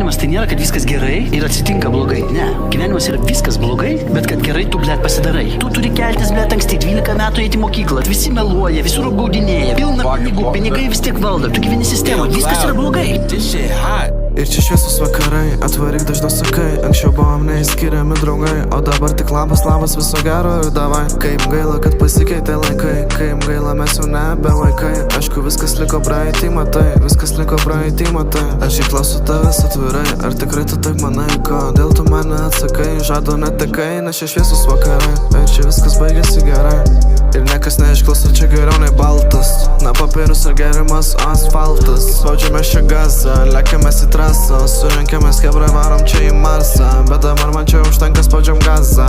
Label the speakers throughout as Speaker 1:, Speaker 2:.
Speaker 1: Gyvenimas tai nėra, kad viskas gerai ir atsitinka blogai. Ne, gyvenimas yra viskas blogai, bet kad gerai tu, blet, pasidarai. Tu turi keltis, blet, anksti 12 metų eiti į mokyklą, visi meluoja, visur apgaudinėja, pilna pinigų, pinigai vis tiek valdo, tu gyveni sistemą, viskas yra blogai.
Speaker 2: Ir čia šviesus vakarai, atvaryk dažnai sakai. Anksčiau buvom neįskiriami draugai, o dabar tik labas, viso gero ir davai. Kaip gaila, kad pasikeitė laikai, kaip gaila, mes jau nebe vaikai. Aišku, viskas liko praeitį, matai, viskas liko praeitį, matai. Aš įklausiu tavęs atvirai, ar tikrai tu taip manai, kodėl tu mane atsakai, žado netekai, nes čia šviesus vakarai, ir čia viskas baigėsi gerai. Ir niekas neišklauso, čia geriau nei baltas, na papirus ar gerimas asfaltas. Spaudžiame šią gazą, lekiamės į trasą, surinkėmės kebra, varom čia į Marsą. Bet dabar man čia užtenka, spaudžiam gazą,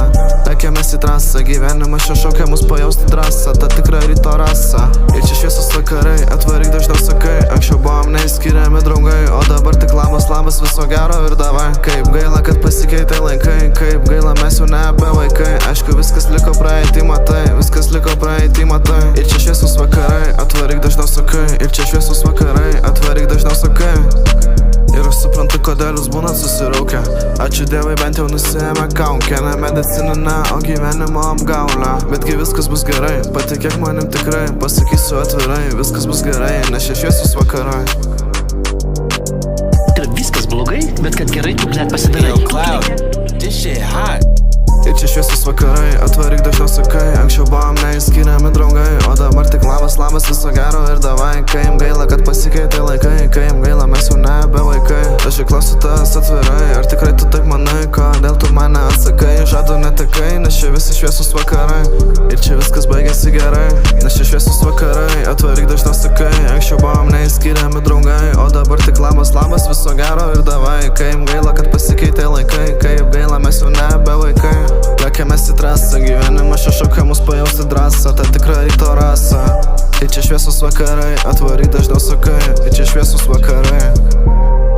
Speaker 2: lekiamės į trasą, gyvenimas čia šaukia mus pajausti drąsą, ta tikra ryto rasa. Ir čia šviesus vakarai, atvaryk dažniau sakai. Anksčiau buvom neįskiriami draugai, o dabar tik labas, viso gero ir davai. Kaip gaila, kad pasikeitė laikai, kaip gaila, mes jau nebe vaikai. Aišku, viskas liko praeitį, matai, viskas liko praeitį, matai. Ir čia šviesus vakarai, atvaryk dažniau sakai. Ir čia šviesus vakarai, atvaryk dažniau sakai. Ir aš suprantu, kodėl jūs būnat susiraukę. Ačiū Dievui, bent jau nusiėmė kaukę. Ne medicininę, o gyvenimo apgaulę. Betgi viskas bus gerai, patikėk manim tikrai. Pasakysiu atvirai, viskas bus gerai, nes čia šviesus vakarai.
Speaker 1: Tai viskas blogai, bet kad gerai tu, blet, pasidarai.
Speaker 2: Ir čia šviesus vakarai, atvaryk dažniau sakai. Anksčiau buvom neįskiriami draugai, o dabar tik labas, viso gero ir davai. Kaip gaila, kad pasikeitė laikai, kaip gaila, mes jau nebe vaikai. Aš įklausiu tavęs atvirai, ar tikrai tu taip manai, kodėl tu mane atsakai, žado netekai, nes čia visi šviesus vakarai. Ir čia viskas baigėsi gerai, nes čia šviesus vakarai, atvaryk dažniau sakai. Anksčiau buvom neįskiriami draugai, o dabar tik labas, viso gero ir davai. Kaip gaila, kad pasikeitė laikai, kaip gaila, mes jau nebe vaikai. Lekiamės į trasą, gyvenimas čia šaukia mus pajausti drąsą, ta tikra ryto rasa. Ir čia šviesus vakarai, atvaryk dažniau sakai. Ir čia šviesus vakarai.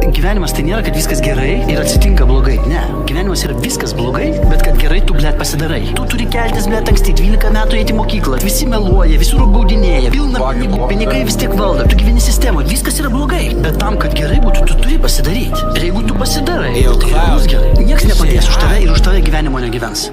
Speaker 1: Gyvenimas tai nėra, kad viskas gerai ir atsitinka blogai. Ne, gyvenimas yra viskas blogai, bet kad gerai tu, blet, pasidarai. Tu turi keltis, blet, anksti 12 metų eiti į mokyklą, visi meluoja, visur apgaudinėja, pilna pinigų, pinigai vis tiek valdo, tu gyveni sistemą, viskas yra blogai. Bet tam, kad gerai būtų, tu turi pasidaryti. Ir jeigu tu pasidarai, tai bus gerai. Niekas nepadės už tave ir už tave gyvenimo negyvens.